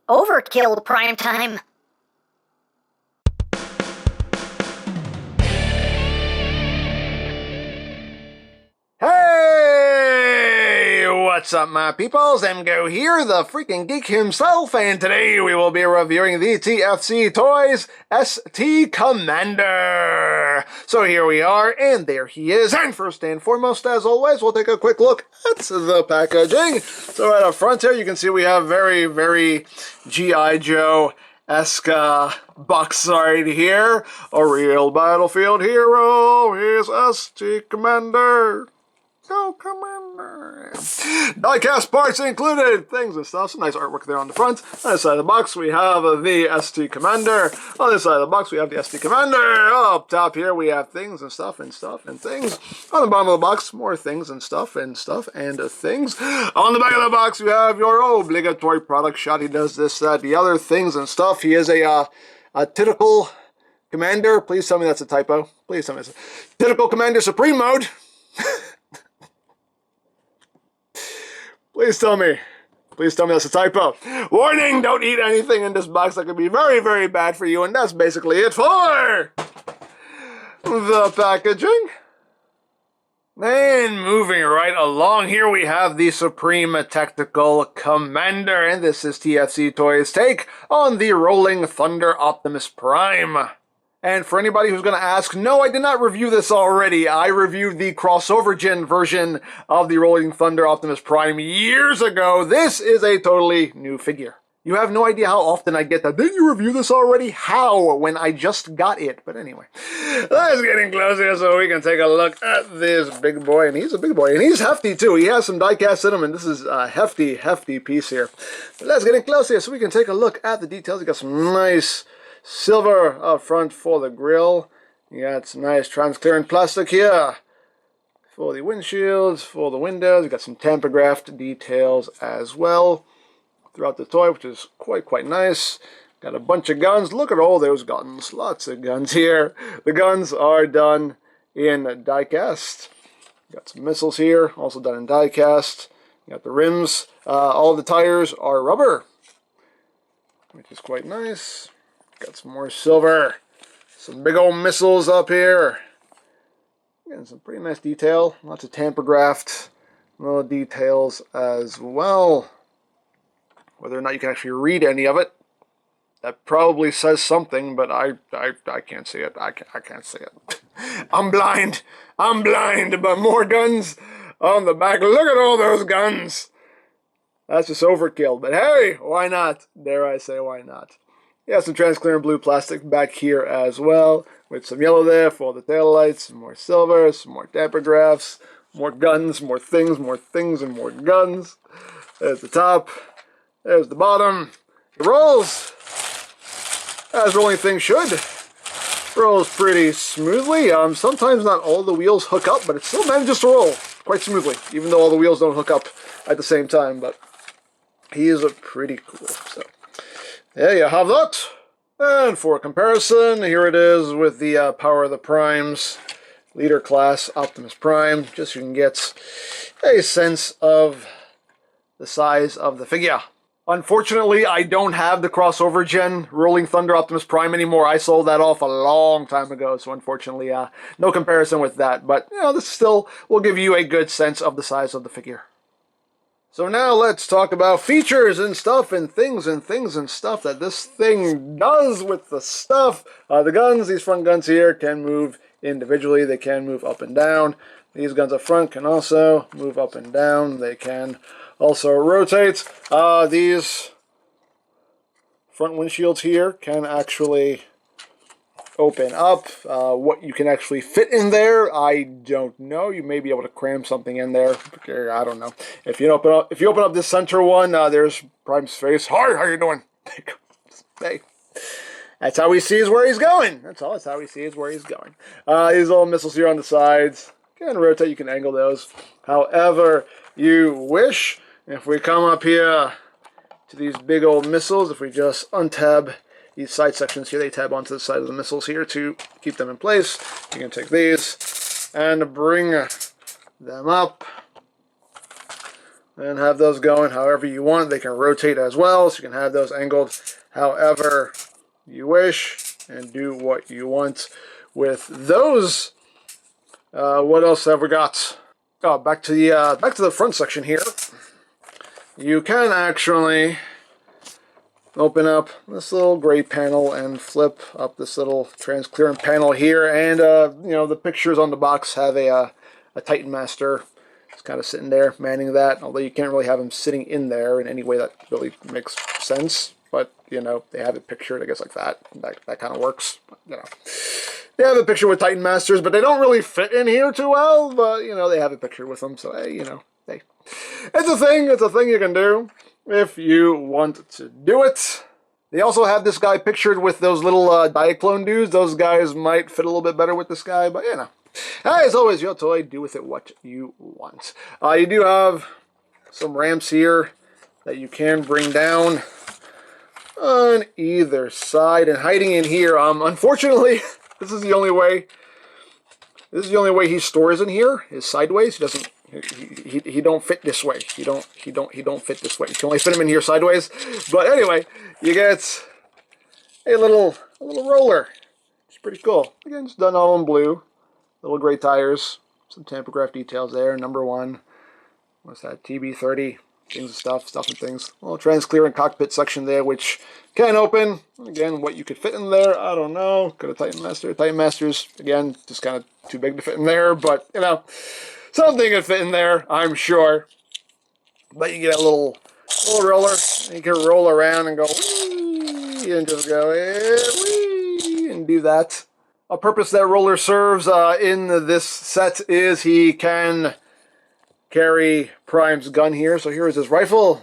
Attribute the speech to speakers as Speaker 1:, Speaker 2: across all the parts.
Speaker 1: Overkill prime time.
Speaker 2: Hey! What's up, my peoples? EmGo here, the freaking geek himself, and today we will be reviewing the TFC Toys ST Commander. So here we are, and there he is. And first and foremost, as always, we'll take a quick look at the packaging. So right up front here, you can see we have very G.I. Joe-esque box right here. A real battlefield hero is ST Commander. Go Commander! Diecast parts included, things and stuff. Some nice artwork there on the front. On this side of the box, we have the ST Commander. On this side of the box, we have the ST Commander. Up top here, we have things and stuff and things. On the bottom of the box, more things and stuff and things. On the back of the box, you have your obligatory product shot. He does this, that, the other things and stuff. He is a Tentacle Commander. Please tell me that's a typo. Please tell me it's a Tentacle Commander Supreme Mode. Please tell me that's a typo. Warning, don't eat anything in this box that could be very bad for you, and that's basically it for the packaging. And moving right along, here we have the Supreme Tactical Commander, and this is TFC Toys' take on the Rolling Thunder Optimus Prime. And for anybody who's going to ask, no, I did not review this already. I reviewed the crossover gen version of the Rolling Thunder Optimus Prime years ago. This is a totally new figure. You have no idea how often I get that. Didn't you review this already? How? When I just got it. But anyway, let's get in closer so we can take a look at this big boy. And he's a big boy. And he's hefty, too. He has some diecast in him. And this is a hefty piece here. But let's get in closer so we can take a look at the details. You got some nice silver up front for the grill. You got some nice transparent plastic here for the windshields, for the windows. You got some tamper-graphed details as well throughout the toy, which is quite nice. Got a bunch of guns. Look at all those guns. Lots of guns here. The guns are done in die-cast. Got some missiles here, also done in die-cast. You got the rims. All the tires are rubber, which is quite nice. Got some more silver. Some big old missiles up here. And some pretty nice detail. Lots of tamper-graphed little details as well. Whether or not you can actually read any of it, that probably says something, but I can't see it. I can't see it. I'm blind, but more guns on the back. Look at all those guns. That's just overkill, but hey, why not? Dare I say, why not? Yeah, some transparent blue plastic back here as well, with some yellow there for the taillights, some more silver, some more tamper-grafts, more guns, more things, and more guns. There's the top. There's the bottom. It rolls, as rolling things should. Rolls pretty smoothly. Sometimes not all the wheels hook up, but it still manages to roll quite smoothly, even though all the wheels don't hook up at the same time. But he is pretty cool. So there you have that. And for comparison, here it is with the Power of the Primes Leader Class Optimus Prime, just so you can get a sense of the size of the figure. Unfortunately, I don't have the crossover gen Rolling Thunder Optimus Prime anymore. I sold that off a long time ago, so unfortunately, no comparison with that. But, you know, this still will give you a good sense of the size of the figure. So now let's talk about features and stuff and things and stuff that this thing does with the stuff. The guns, these front guns here, can move individually. They can move up and down. These guns up front can also move up and down. They can also rotate. These front windshields here can actually open up. What you can actually fit in there, I don't know. You may be able to cram something in there. I don't know. If you open up this center one, there's Prime's face. Hi, how you doing? Hey. That's how he sees where he's going. That's all. That's how he sees where he's going. These little missiles here on the sides. You can rotate. You can angle those however you wish. If we come up here to these big old missiles, if we just untab these side sections here, they tab onto the side of the missiles here to keep them in place. You can take these and bring them up and have those going however you want. They can rotate as well, so you can have those angled however you wish and do what you want with those. What else have we got? Oh, back to the front section here. You can actually open up this little gray panel and flip up this little transparent panel here, and you know, the pictures on the box have a Titan Master. It's kind of sitting there manning that, although you can't really have him sitting in there in any way that really makes sense. But you know, they have it pictured, I guess, like that. That kind of works. You know, they have a picture with Titan Masters, but they don't really fit in here too well. But you know, they have a picture with them, so hey, you know, hey, it's a thing. It's a thing you can do if you want to do it. They also have this guy pictured with those little Diaclone dudes. Those guys might fit a little bit better with this guy, but you know. As always, your toy, do with it what you want. You do have some ramps here that you can bring down on either side, and hiding in here, unfortunately, this is the only way he stores in here is sideways. He doesn't he don't fit this way. He don't fit this way. You can only fit him in here sideways. But anyway, you get a little roller. It's pretty cool. Again, it's done all in blue. Little gray tires, some tampograph details there. Number 1, what's that? TB30. Things and stuff and things. A little transparent cockpit section there, which can open. Again, what you could fit in there, I don't know. Could have Titan Master. Titan Masters, again, just kind of too big to fit in there, but you know, something could fit in there, I'm sure. But you get a little roller. You can roll around and go wee, and just go wee, and do that. A purpose that roller serves in this set is he can carry Prime's gun here. So here is his rifle,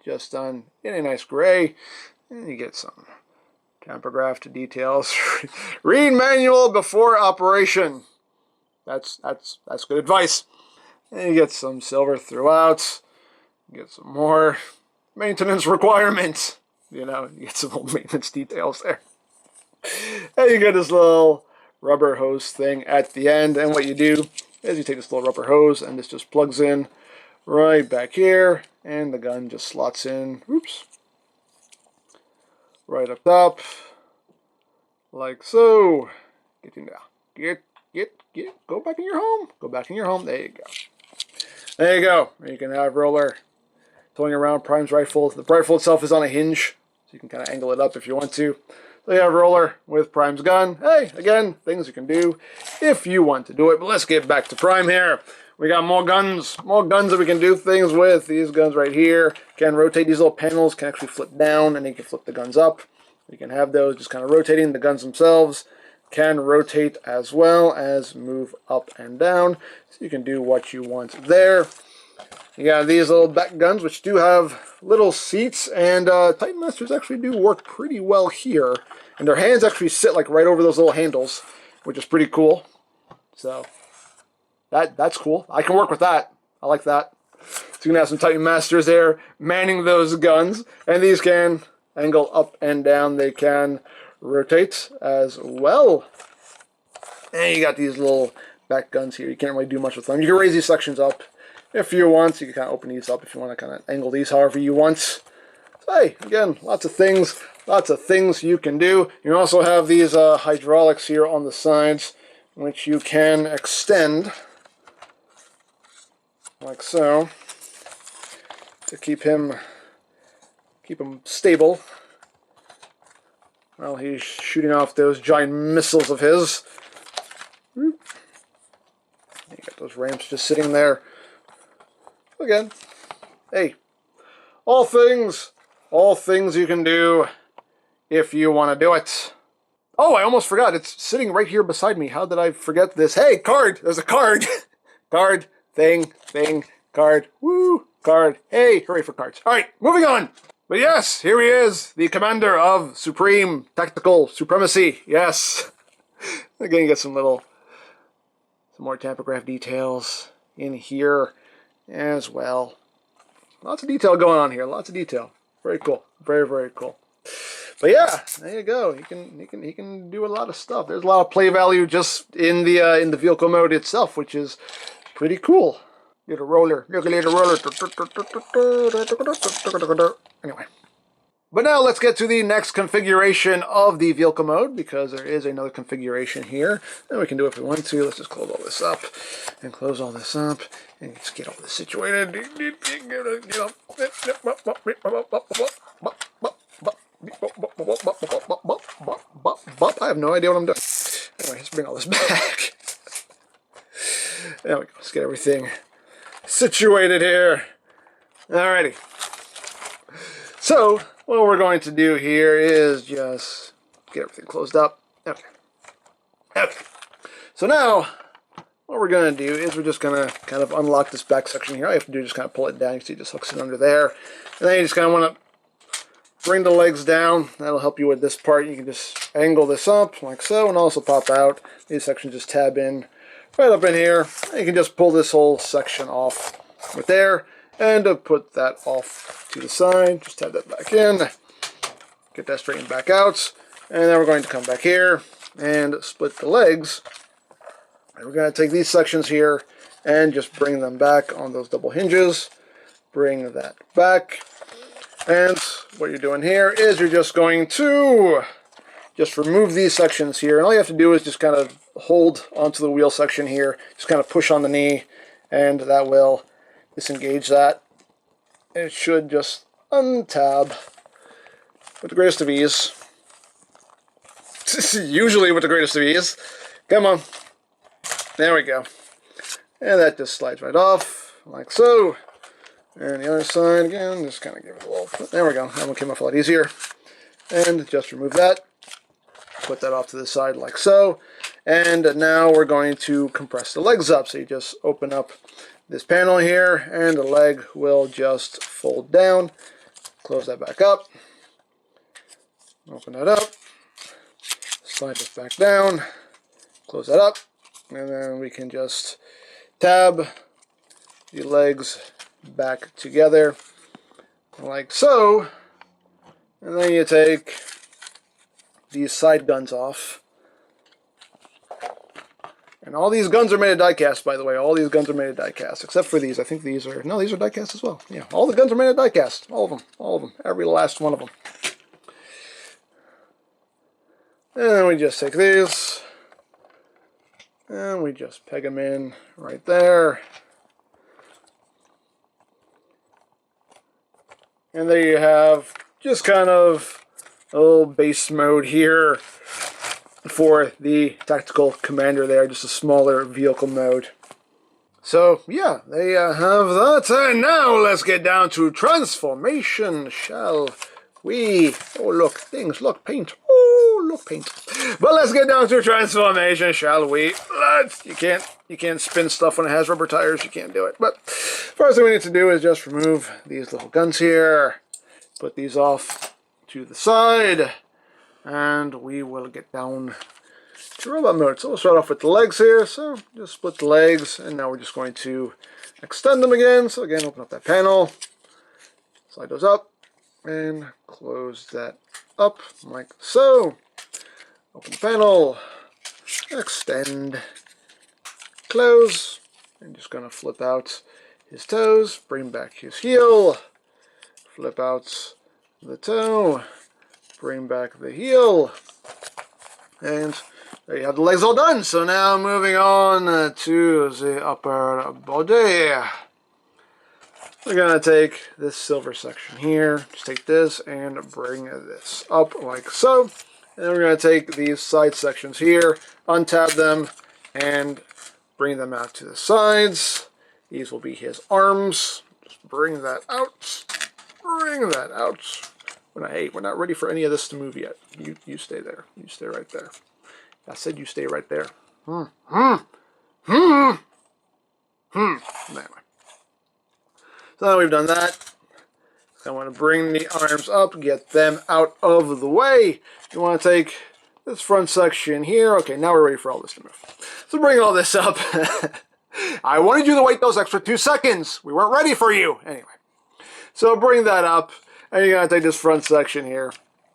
Speaker 2: just done in a nice gray. And you get some tampographed details. Read manual before operation. That's good advice. And you get some silver throughout. You get some more maintenance requirements. You know, you get some old maintenance details there. And you get this little rubber hose thing at the end. And what you do is you take this little rubber hose, and this just plugs in right back here, and the gun just slots in, oops, right up top, like so. Get in there. Get, go back in your home. Go back in your home. There you go. There you go. You can have roller towing around Prime's rifle. The rifle itself is on a hinge, so you can kind of angle it up if you want to. So you have roller with Prime's gun. Hey, again, things you can do if you want to do it. But let's get back to Prime here. We got more guns that we can do things with. These guns right here can rotate. These little panels can actually flip down, and you can flip the guns up. You can have those just kind of rotating. The guns themselves can rotate as well as move up and down. So you can do what you want there. You got these little back guns, which do have little seats, and Titan Masters actually do work pretty well here. And their hands actually sit like right over those little handles, which is pretty cool. So that's cool. I can work with that. I like that. So you can have some Titan Masters there manning those guns, and these can angle up and down. They can rotate as well. And you got these little back guns here. You can't really do much with them. You can raise these sections up if you want. So you can kind of open these up if you want to kind of angle these however you want. So hey, again, lots of things you can do. You also have these hydraulics here on the sides, which you can extend like so to keep him stable while he's shooting off those giant missiles of his. You got those ramps just sitting there. Again, hey, all things you can do if you want to do it. Oh, I almost forgot. It's sitting right here beside me. How did I forget this? Hey, card! There's a card! Card, thing, card, woo, card. Hey, hooray for cards. Alright, moving on. But yes, here he is, the commander of Supreme Tactical Supremacy. Yes. Again, you get some more tampograph details in here as well. Lots of detail going on here. Lots of detail. Very cool. Very, very cool. But yeah, there you go. He can do a lot of stuff. There's a lot of play value just in the vehicle mode itself, which is pretty cool. Little roller. Look at little roller. Anyway. But now let's get to the next configuration of the vehicle mode, because there is another configuration here. And we can do it if we want to. Let's just close all this up. And close all this up. And just get all this situated. I have no idea what I'm doing. Anyway, let's bring all this back. There we go. Let's get everything situated here. Alrighty. So, what we're going to do here is just get everything closed up. Okay. Okay. So now, what we're going to do is we're just going to kind of unlock this back section here. All you have to do is just kind of pull it down. You see it just hooks it under there. And then you just kind of want to bring the legs down. That'll help you with this part. You can just angle this up like so and also pop out. These sections just tab in right up in here. And you can just pull this whole section off right there. And to put that off to the side, just tab that back in. Get that straightened back out. And then we're going to come back here and split the legs. And we're going to take these sections here and just bring them back on those double hinges. Bring that back. And what you're doing here is you're just going to just remove these sections here. And all you have to do is just kind of hold onto the wheel section here. Just kind of push on the knee, and that will disengage that. And it should just untab with the greatest of ease. Usually with the greatest of ease. Come on. There we go. And that just slides right off, like so. And the other side again, just kind of give it a little... There we go. That one came off a lot easier. And just remove that. Put that off to the side like so. And now we're going to compress the legs up. So you just open up this panel here, and the leg will just fold down. Close that back up. Open that up. Slide this back down. Close that up. And then we can just tab the legs back together like so. And then you take these side guns off. And all these guns are made of die-cast, by the way. All these guns are made of die-cast, except for these. I think these are... No, these are die-cast as well. Yeah, all the guns are made of die-cast. All of them. All of them. Every last one of them. And then we just take these. And we just peg them in right there. And there you have just kind of a little base mode here for the tactical commander there, just a smaller vehicle mode. So, yeah, they have that. And now let's get down to transformation, shall we? Oh, look, things, look, paint. Oh, look, paint. But let's get down to transformation, shall we? You can't spin stuff when it has rubber tires. You can't do it. But first thing we need to do is just remove these little guns here. Put these off to the side. And we will get down to robot mode. So we'll start off with the legs here. So just split the legs. And now we're just going to extend them again. So again, open up that panel. Slide those up. And close that up like so. Open the panel. Extend. Close. And just going to flip out his toes. Bring back his heel. Flip out the toe. Bring back the heel. And there you have the legs all done. So now moving on to the upper body. We're going to take this silver section here. Just take this and bring this up like so. And then we're going to take these side sections here, untab them, and bring them out to the sides. These will be his arms. Just bring that out. Bring that out. We're not ready for any of this to move yet. You stay there. You stay right there. I said you stay right there. Anyway. So now we've done that. I want to bring the arms up, get them out of the way. You want to take this front section here. Okay, now we're ready for all this to move. So bring all this up. I wanted you to wait those extra 2 seconds. We weren't ready for you. Anyway. So bring that up. And you're going to take this front section here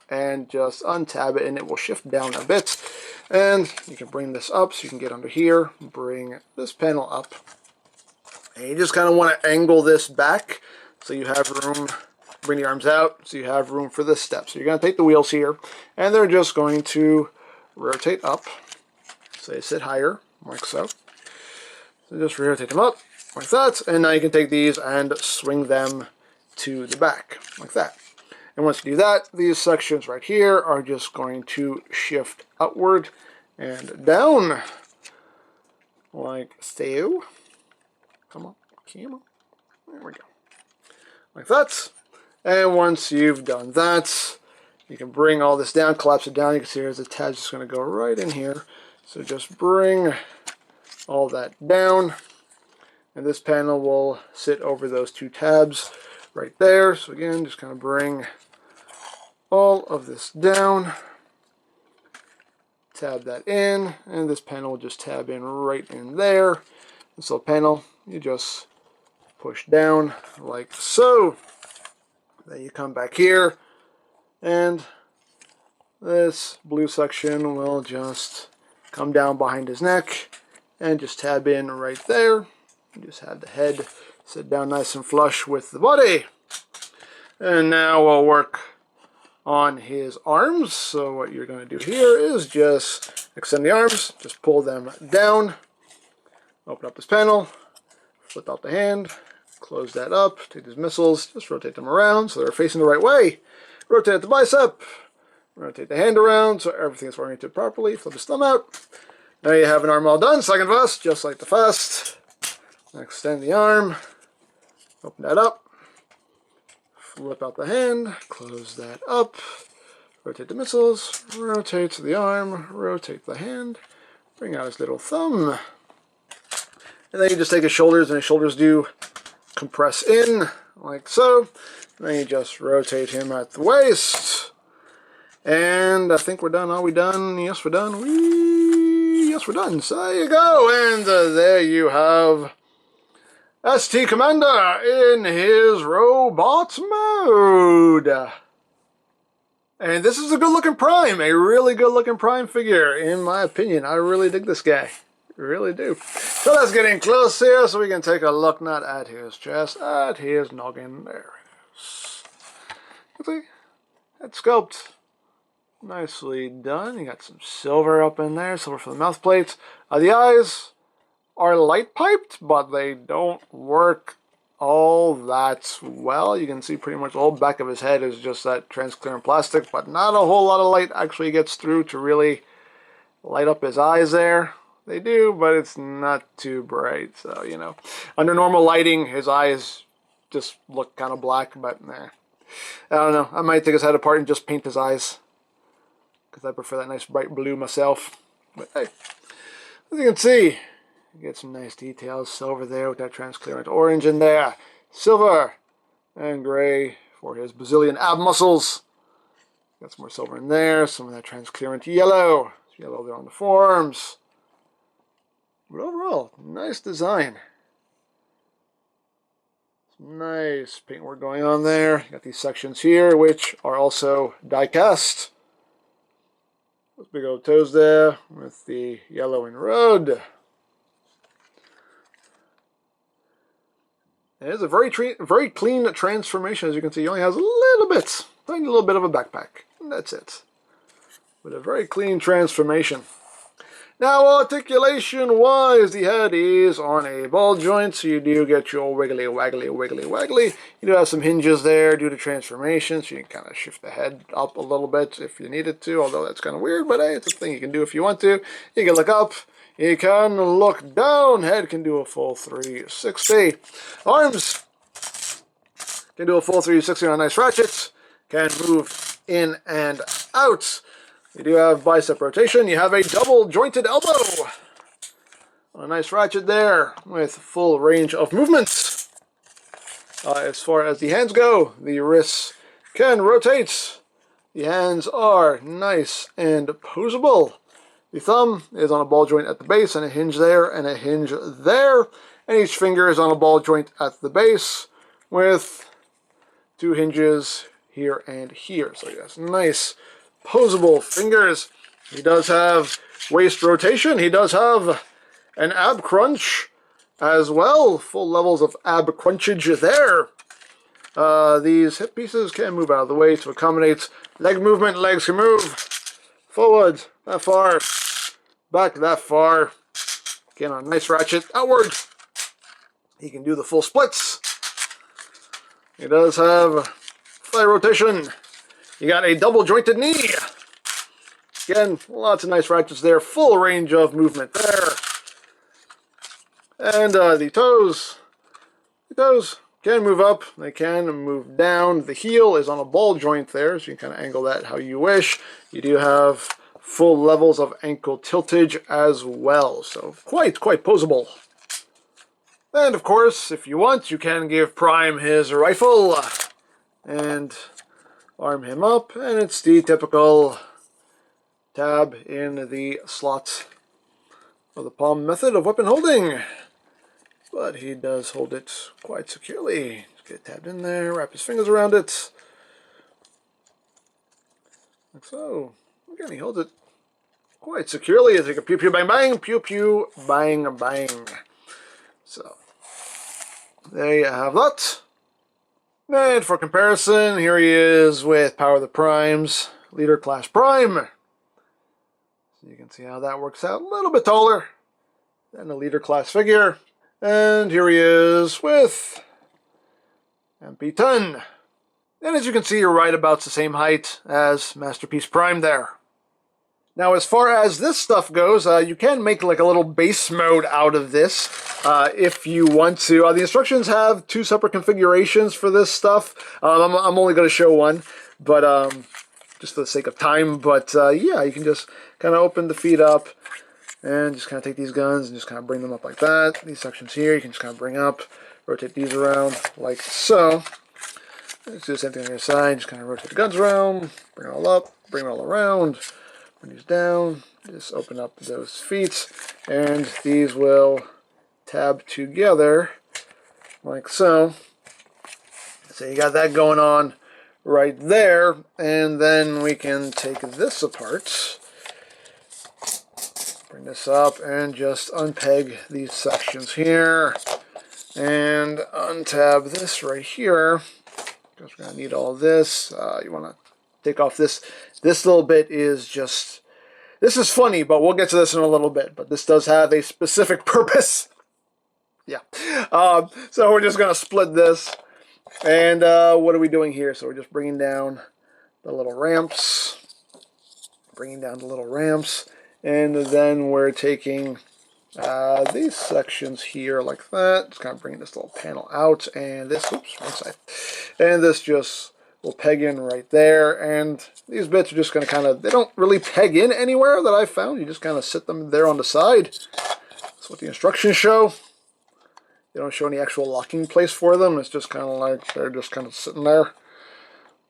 Speaker 2: and just untab it, and it will shift down a bit. And you can bring this up so you can get under here. Bring this panel up And you just kind of want to angle this back so you have room, bring the arms out so you have room for this step. So you're going to take the wheels here, and they're just going to rotate up. So they sit higher, like so. So just rotate them up, like that. And now you can take these and swing them to the back, like that. And once you do that, these sections right here are just going to shift upward and down, like so. Come on, come on. There we go. Like that. And once you've done that, you can bring all this down, collapse it down. You can see there's a tab just going to go right in here. So just bring all that down. And this panel will sit over those two tabs right there. So again, just kind of bring all of this down. Tab that in. And this panel will just tab in right in there. This little panel, you just push down like so. Then you come back here, and this blue section will just come down behind his neck and just tab in right there. You just have the head sit down nice and flush with the body. And now we'll work on his arms. So what you're going to do here is just extend the arms, just pull them down, open up this panel, flip out the hand, close that up, take these missiles, just rotate them around so they're facing the right way. Rotate the bicep, rotate the hand around so everything's oriented properly, flip his thumb out. Now you have an arm all done, second vest, just like the first. Extend the arm, open that up, flip out the hand, close that up, rotate the missiles, rotate the arm, rotate the hand, bring out his little thumb. And then you just take his shoulders, and his shoulders do compress in, like so. And then you just rotate him at the waist. And I think we're done. Are we done? Yes, we're done. Yes, we're done. So there you go. And there you have ST Commander in his robot mode. And this is a good-looking Prime. A really good-looking Prime figure, in my opinion. I really dig this guy. Really do. So let's get in close here so we can take a look not at his chest, at his noggin. There it is. See? That sculpt. Nicely done. You got some silver up in there, silver for the mouth plates. The eyes are light piped, but they don't work all that well. You can see pretty much the whole back of his head is just that transparent plastic, but not a whole lot of light actually gets through to really light up his eyes there. They do, but it's not too bright, so, you know. Under normal lighting, his eyes just look kind of black, but nah. I don't know. I might take his head apart and just paint his eyes, because I prefer that nice bright blue myself. But hey, as you can see, you get some nice details. Silver there with that transparent orange in there. Silver and gray for his bazillion ab muscles. Got some more silver in there. Some of that transparent yellow. Yellow there on the forearms. But overall, nice design. Some nice paintwork going on there. You got these sections here, which are also die cast. Those big old toes there with the yellow and red. It is a very clean transformation. As you can see, he only has a little bit, tiny little bit of a backpack. And that's it. But a very clean transformation. Now, articulation-wise, the head is on a ball joint, so you do get your wiggly, waggly, wiggly, waggly. You do have some hinges there due to transformation, so you can kind of shift the head up a little bit if you needed to, although that's kind of weird, but hey, it's a thing you can do if you want to. You can look up, you can look down, head can do a full 360. Arms can do a full 360 on nice ratchets, can move in and out. You do have bicep rotation. You have a double jointed elbow. A nice ratchet there with full range of movement. As far as the hands go, the wrists can rotate. The hands are nice and posable. The thumb is on a ball joint at the base and a hinge there and a hinge there. And each finger is on a ball joint at the base with two hinges here and here. So yes, nice posable fingers. He does have waist rotation. He does have an ab crunch. as well. Full levels of ab crunchage there. These hip pieces can move out of the way to accommodate leg movement. Legs can move forward that far, back that far. Again, a nice ratchet outward. He can do the full splits. He does have thigh rotation. You got a double jointed knee. Again, lots of nice ratchets there. Full range of movement there. And the toes can move up. They can move down. The heel is on a ball joint there, so you can kind of angle that how you wish. You do have full levels of ankle tiltage as well, so quite posable. And of course, if you want, you can give Prime his rifle and arm him up, and it's the typical tab in the slot of the palm method of weapon holding. But he does hold it quite securely. Just get it tabbed in there, wrap his fingers around it. Like so. Again, he holds it quite securely. It's like a pew pew bang bang, pew pew bang bang. So, there you have that. And for comparison, here he is with Power of the Primes, Leader Class Prime. So you can see how that works out. A little bit taller than the Leader Class figure. And here he is with MP10. And as you can see, you're right about the same height as Masterpiece Prime there. Now, as far as this stuff goes, you can make like a little base mode out of this if you want to. The instructions have 2 separate configurations for this stuff. I'm only going to show one, but just for the sake of time. But yeah, you can just kind of open the feet up and just kind of take these guns and just kind of bring them up like that. These sections here, you can just kind of bring up, rotate these around like so. Let's do the same thing on the other side. Just kind of rotate the guns around, bring it all up, bring it all around. Bring these down, just open up those feet, and these will tab together like so. So you got that going on right there, and then we can take this apart, bring this up, and just unpeg these sections here, and untab this right here, because we're going to need all this. You want to take off this. This little bit is just, this is funny, but we'll get to this in a little bit. But this does have a specific purpose. Yeah. So we're just going to split this. And what are we doing here? So we're just bringing down the little ramps. Bringing down the little ramps. And then we're taking these sections here like that. Just kind of bringing this little panel out. And this, oops, wrong side. And this just will peg in right there, and these bits are just going to kind of, they don't really peg in anywhere that I've found. You just kind of sit them there on the side. That's what the instructions show. They don't show any actual locking place for them. It's just kind of like they're just kind of sitting there.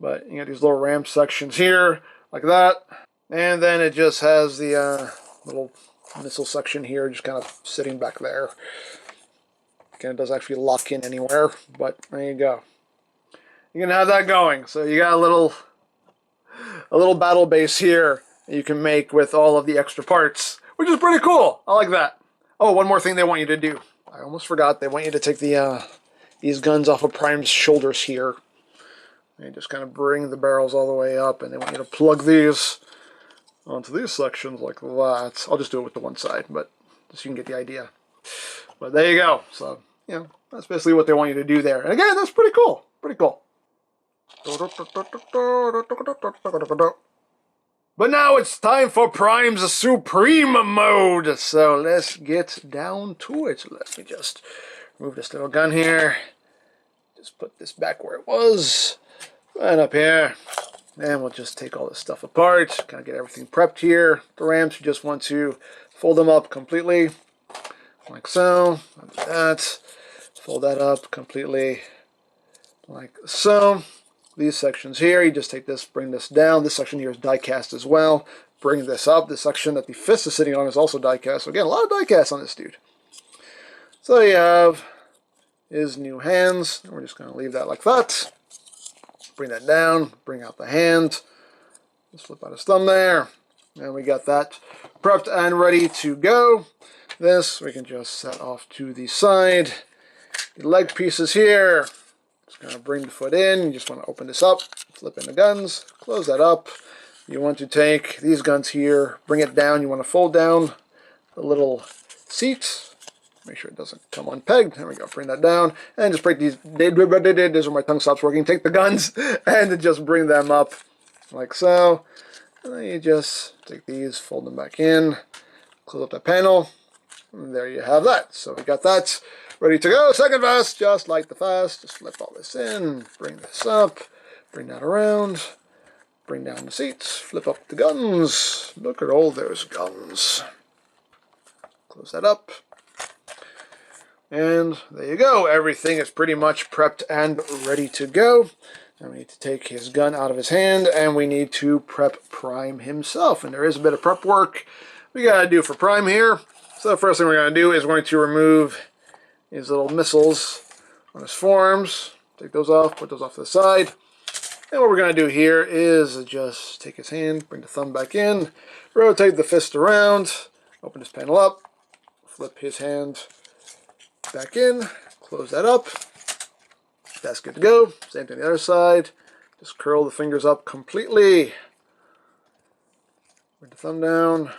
Speaker 2: But you got these little ramp sections here, like that. And then it just has the little missile section here, just kind of sitting back there. Again, it doesn't actually lock in anywhere, but there you go. You can have that going. So you got a little battle base here you can make with all of the extra parts, which is pretty cool. I like that. Oh, one more thing they want you to do. I almost forgot. They want you to take the these guns off of Prime's shoulders here. And just kind of bring the barrels all the way up, and they want you to plug these onto these sections like that. I'll just do it with the one side, but just so you can get the idea. But there you go. So, you know, that's basically what they want you to do there. And again, that's pretty cool. Pretty cool. But now it's time for Prime's Supreme Mode. So let's get down to it. So let me just remove this little gun here. Just put this back where it was. Right up here. And we'll just take all this stuff apart. Kind of get everything prepped here. The ramps, you just want to fold them up completely. Like so. Like that. Fold that up completely. Like so. These sections here, you just take this, bring this down. This section here is die cast as well. Bring this up. This section that the fist is sitting on is also die cast. So again, a lot of die cast on this dude. So you have his new hands. And we're just going to leave that like that. Bring that down. Bring out the hand. Just flip out his thumb there. And we got that prepped and ready to go. this we can just set off to the side. The leg pieces here, just going to bring the foot in. You just want to open this up, flip in the guns, close that up. You want to take these guns here, bring it down. You want to fold down the little seat. Make sure it doesn't come unpegged. There we go. Bring that down and just break these. This is where my tongue stops working. Take the guns and just bring them up like so. And then you just take these, fold them back in, close up that panel. And there you have that. So we got that ready to go. Second vest, just like the first. Just flip all this in, bring this up, bring that around, bring down the seats, flip up the guns. Look at all those guns. Close that up. And there you go. Everything is pretty much prepped and ready to go. Now we need to take his gun out of his hand, and we need to prep Prime himself. And there is a bit of prep work we got to do for Prime here. So the first thing we're going to do is we're going to remove these little missiles on his forearms. Take those off, put those off to the side. And what we're going to do here is just take his hand, bring the thumb back in, rotate the fist around, open this panel up, flip his hand back in, close that up. That's good to go. Same thing on the other side. Just curl the fingers up completely. Bring the thumb down,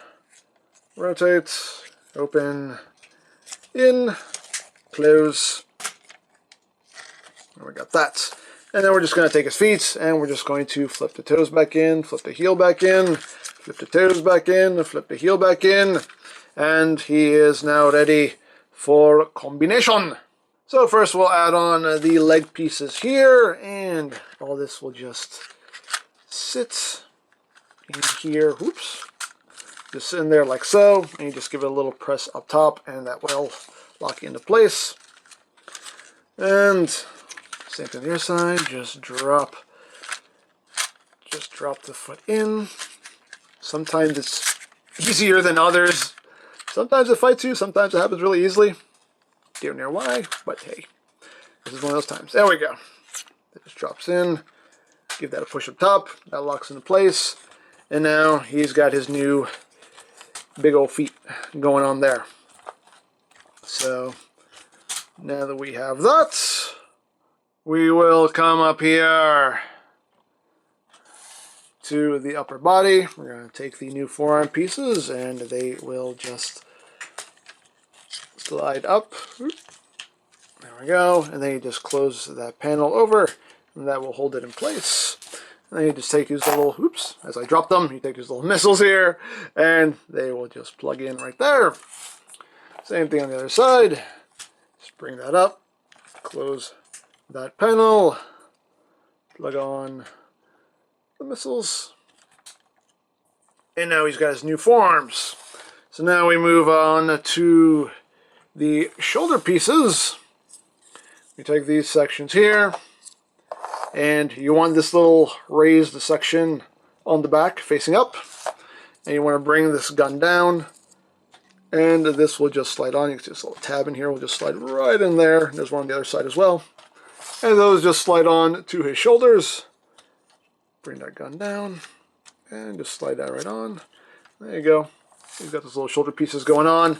Speaker 2: rotate, open, in, close. And we got that. And then we're just going to take his feet and we're just going to flip the toes back in, flip the heel back in, flip the toes back in, flip the heel back in. And he is now ready for combination. So first we'll add on the leg pieces here, and all this will just sit in here. Oops. Just in there like so, and you just give it a little press up top, and that will lock into place. And same thing on the other side. Just drop the foot in. Sometimes it's easier than others. Sometimes it fights you, sometimes it happens really easily. Don't know why, but hey, this is one of those times. There we go. It just drops in. Give that a push up top. That locks into place. And now he's got his new big old feet going on there. So now that we have that, we will come up here to the upper body. We're going to take the new forearm pieces and they will just slide up. There we go. And then you just close that panel over and that will hold it in place. And then you just take these little, oops, as I drop them, you take these little missiles here and they will just plug in right there. Same thing on the other side. Just bring that up, close that panel, plug on the missiles, and now he's got his new forearms. So now we move on to the shoulder pieces. We take these sections here, and you want this little raised section on the back facing up, and you want to bring this gun down, and this will just slide on. You can see this little tab in here will just slide right in there. There's one on the other side as well, and those just slide on to his shoulders. Bring that gun down and just slide that right on. There you go. You've got those little shoulder pieces going on.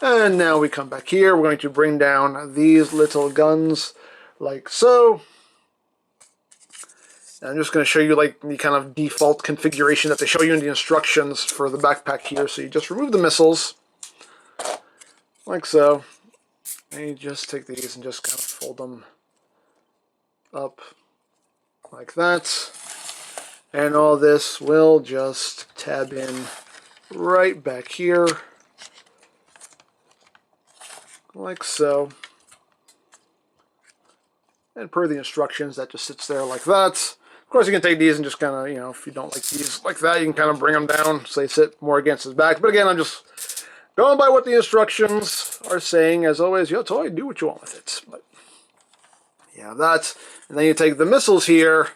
Speaker 2: And now we come back here. We're going to bring down these little guns like so. And I'm just going to show you like the kind of default configuration that they show you in the instructions for the backpack here. So you just remove the missiles like so. And you just take these and just kind of fold them up like that. And all this will just tab in right back here, like so. And per the instructions, that just sits there like that. Of course, you can take these and just kind of, you know, if you don't like these like that, you can kind of bring them down so they sit more against his back. But again, I'm just going by what the instructions are saying. As always, yo, toy, do what you want with it. But yeah, that. And then you take the missiles here.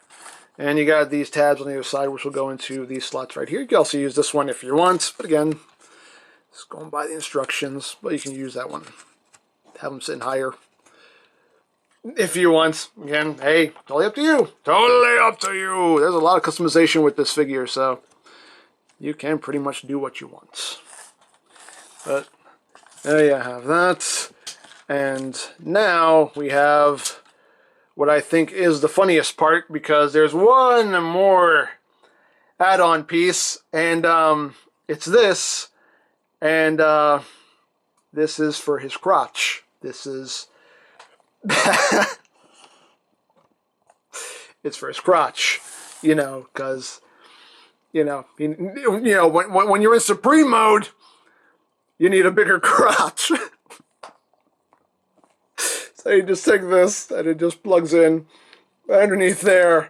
Speaker 2: And you got these tabs on the other side, which will go into these slots right here. You can also use this one if you want, but again, just going by the instructions. But you can use that one. Have them sitting higher if you want. Again, hey, totally up to you. Totally up to you. There's a lot of customization with this figure, so you can pretty much do what you want. But There you have that. And now we have what I think is the funniest part, because there's one more add-on piece, and it's this, and this is for his crotch. This is it's for his crotch, you know, because when you're in Supreme mode, you need a bigger crotch. So you just take this, and it just plugs in underneath there.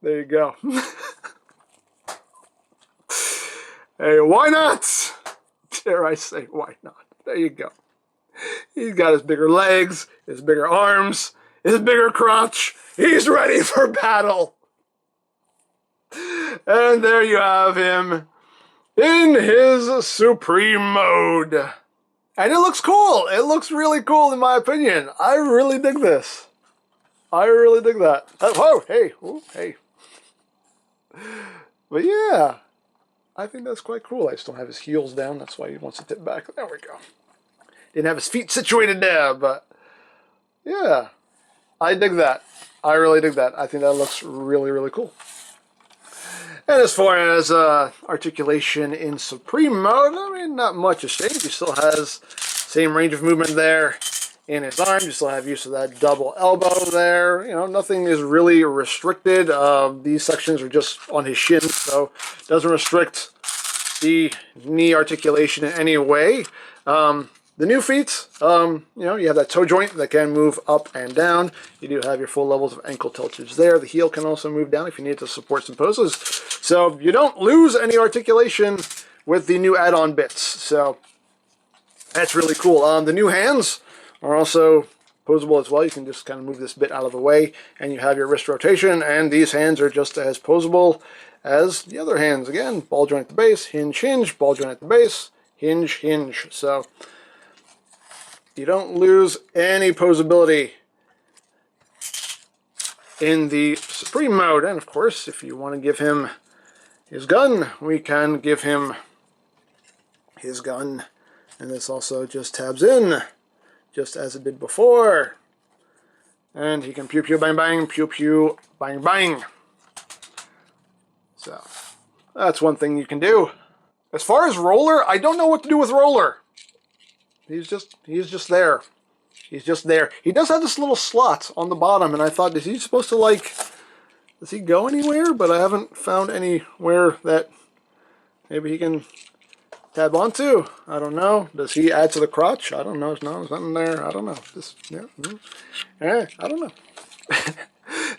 Speaker 2: There you go. Hey, why not? Dare I say, why not? There you go. He's got his bigger legs, his bigger arms, his bigger crotch. He's ready for battle. And there you have him in his Supreme mode. And it looks cool. It looks really cool, in my opinion. I really dig this. I really dig that. Whoa, hey, ooh, hey. But yeah, I think that's quite cool. I just don't have his heels down. That's why he wants to tip back. There we go. Didn't have his feet situated there, but yeah, I dig that. I really dig that. I think that looks really, really cool. And as far as articulation in Supreme mode, I mean, not much has changed. He still has same range of movement there in his arms. You still have use of that double elbow there. You know, nothing is really restricted. These sections are just on his shins, so it doesn't restrict the knee articulation in any way. The new feet, you have that toe joint that can move up and down. You do have your full levels of ankle tiltage there. The heel can also move down if you need to support some poses. So you don't lose any articulation with the new add-on bits. So that's really cool. The new hands are also posable as well. You can just kind of move this bit out of the way, and you have your wrist rotation, and these hands are just as posable as the other hands. Again, ball joint at the base, hinge, hinge, ball joint at the base, hinge, hinge. So you don't lose any posability in the Supreme mode. And of course, if you want to give him his gun, we can give him his gun. And this also just tabs in, just as it did before. And he can pew pew bang bang, pew pew bang bang. So that's one thing you can do. As far as Roller, I don't know what to do with Roller. He's just there. He's just there. He does have this little slot on the bottom, and I thought, is he supposed to, does he go anywhere? But I haven't found anywhere that maybe he can tab onto. I don't know. Does he add to the crotch? I don't know. No, there's nothing there. I don't know. I don't know.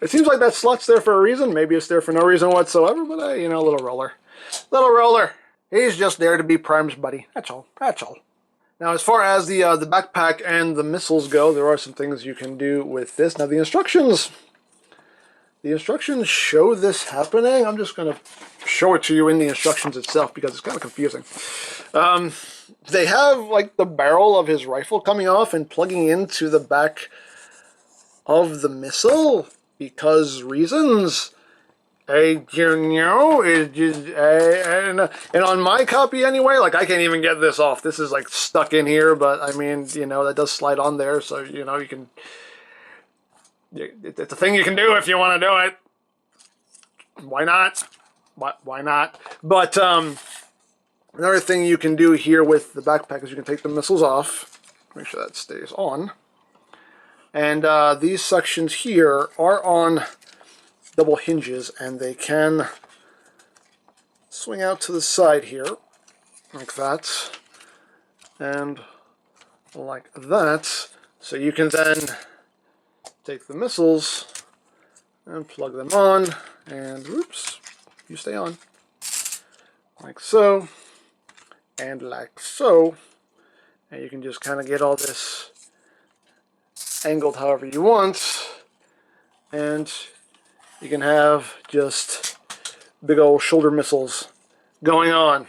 Speaker 2: It seems like that slot's there for a reason. Maybe it's there for no reason whatsoever, but, little Roller. Little Roller. He's just there to be Prime's buddy. That's all. That's all. Now, as far as the backpack and the missiles go, there are some things you can do with this. Now, the instructions show this happening. I'm just going to show it to you in the instructions itself because it's kind of confusing. They have, the barrel of his rifle coming off and plugging into the back of the missile because reasons. And on my copy anyway, I can't even get this off. This is stuck in here, but I mean, that does slide on there, so you can. It's a thing you can do if you want to do it. Why not? Why not? But another thing you can do here with the backpack is you can take the missiles off. Make sure that stays on. And these sections here are on double hinges, and they can swing out to the side here, like that, and like that. So you can then take the missiles and plug them on, and whoops, you stay on, like so, and like so, and you can just kind of get all this angled however you want, and you can have just big old shoulder missiles going on,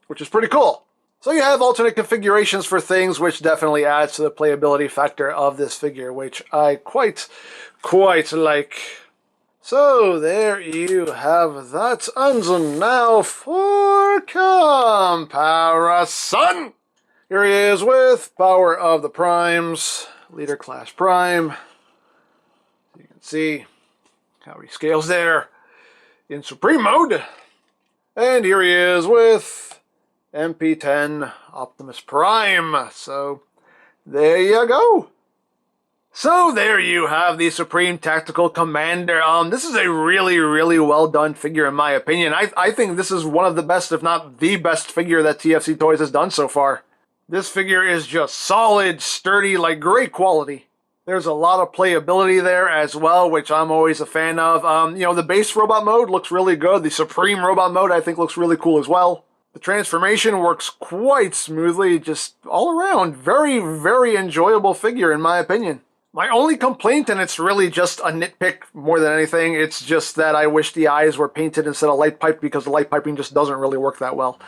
Speaker 2: which is pretty cool. So you have alternate configurations for things, which definitely adds to the playability factor of this figure, which I quite like. So there you have that, and now for comparison. Here he is with Power of the Primes, Leader Class Prime. You can see how he scales there in Supreme Mode. And here he is with MP10 Optimus Prime. So there you go. So there you have the Supreme Tactical Commander. This is a really, really well done figure in my opinion. I think this is one of the best, if not the best figure that TFC Toys has done so far. This figure is just solid, sturdy, like great quality. There's a lot of playability there as well, which I'm always a fan of. You know, the base robot mode looks really good. The Supreme robot mode I think looks really cool as well. The transformation works quite smoothly, just all around. Very, very enjoyable figure in my opinion. My only complaint, and it's really just a nitpick more than anything, it's just that I wish the eyes were painted instead of light piped because the light piping just doesn't really work that well.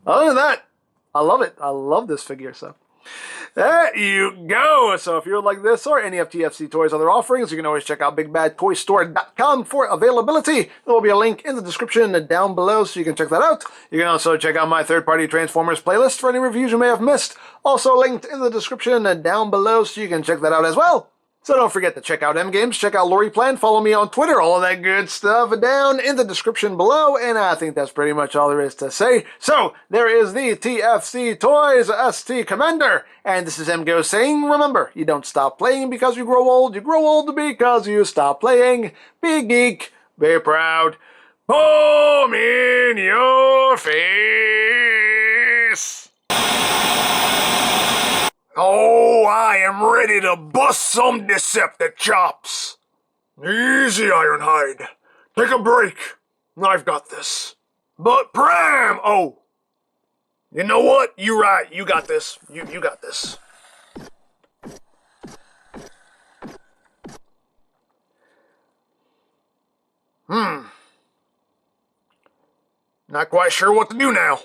Speaker 2: Other than that, I love it. I love this figure, so there you go. So if you would like this or any of TFC Toys' other offerings, you can always check out BigBadToyStore.com for availability. There will be a link in the description down below so you can check that out. You can also check out my third-party Transformers playlist for any reviews you may have missed. Also linked in the description down below so you can check that out as well. So don't forget to check out EmGo's, check out Lori Plan, follow me on Twitter, all of that good stuff down in the description below, and I think that's pretty much all there is to say. So, there is the TFC Toys ST Commander, and this is EmGo saying, remember, you don't stop playing because you grow old because you stop playing. Be geek, be proud, boom in your face! Oh, I am ready to bust some Deceptichops. Easy, Ironhide. Take a break. I've got this. But Prime! Oh. You know what? You're right. You got this. You got this. Not quite sure what to do now.